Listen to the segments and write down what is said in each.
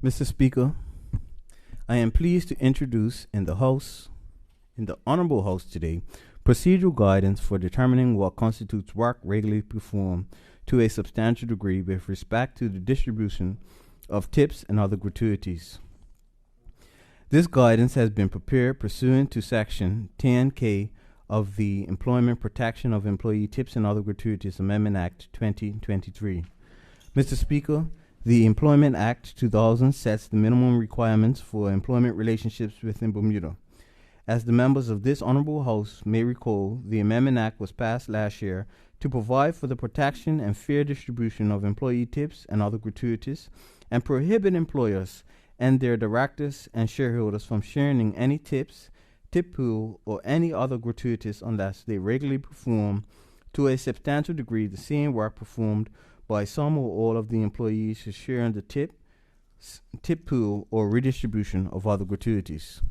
Mr. Speaker, I am pleased to introduce in the Honorable House today, procedural guidance for determining what constitutes work regularly performed to a substantial degree with respect to the distribution of tips and other gratuities. This guidance has been prepared pursuant to Section 10K of the Employment Protection of Employee Tips and Other Gratuities Amendment Act 2023. Mr. Speaker, the Employment Act 2000 sets the minimum requirements for employment relationships within Bermuda. As the members of this Honorable House may recall, the Amendment Act was passed last year to provide for the protection and fair distribution of employee tips and other gratuities and prohibit employers and their directors and shareholders from sharing any tips, tip pool, or any other gratuities unless they regularly perform to a substantial degree the same work performed by some or all of the employees who share in the tip pool or redistribution of other gratuities.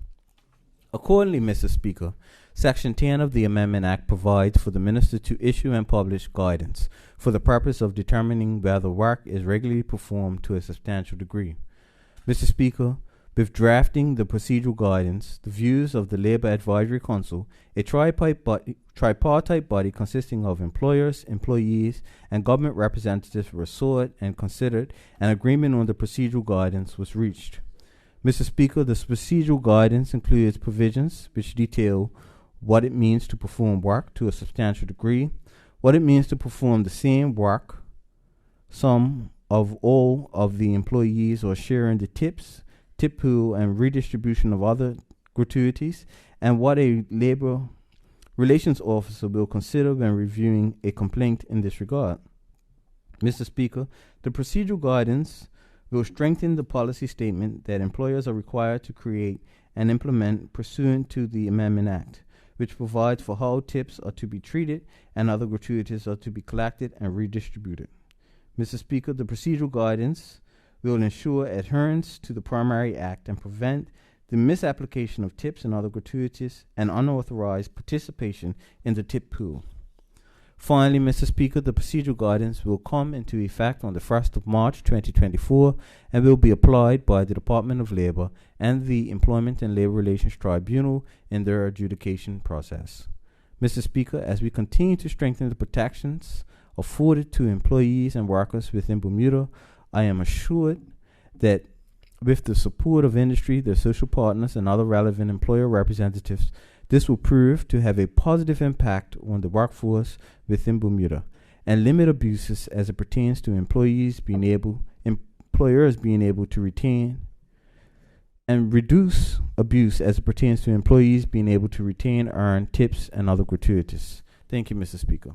Accordingly, Mr. Speaker, Section 10 of the Amendment Act provides for the Minister to issue and publish guidance for the purpose of determining whether work is regularly performed to a substantial degree. Mr. Speaker, with drafting the procedural guidance, the views of the Labor Advisory Council, a tripartite body consisting of employers, employees, and government representatives were sought and considered, and agreement on the procedural guidance was reached. Mr. Speaker, the procedural guidance includes provisions which detail what it means to perform work to a substantial degree, what it means to perform the same work, some of all of the employees or sharing the tips, tip pool, and redistribution of other gratuities, and what a labor relations officer will consider when reviewing a complaint in this regard. Mr. Speaker, the procedural guidance will strengthen the policy statement that employers are required to create and implement pursuant to the Amendment Act, which provides for how tips are to be treated and other gratuities are to be collected and redistributed. Mr. Speaker, the procedural guidance will ensure adherence to the primary act and prevent the misapplication of tips and other gratuities and unauthorized participation in the tip pool. Finally, Mr. Speaker, the procedural guidance will come into effect on the 1st of March 2024 and will be applied by the Department of Labor and the Employment and Labor Relations Tribunal in their adjudication process. Mr. Speaker, as we continue to strengthen the protections afforded to employees and workers within Bermuda, I am assured that with the support of industry, their social partners, and other relevant employer representatives, this will prove to have a positive impact on the workforce within Bermuda and limit abuses as it pertains to employers being able to retain, and reduce abuse as it pertains to employees being able to retain, earn tips, and other gratuities. Thank you, Mr. Speaker.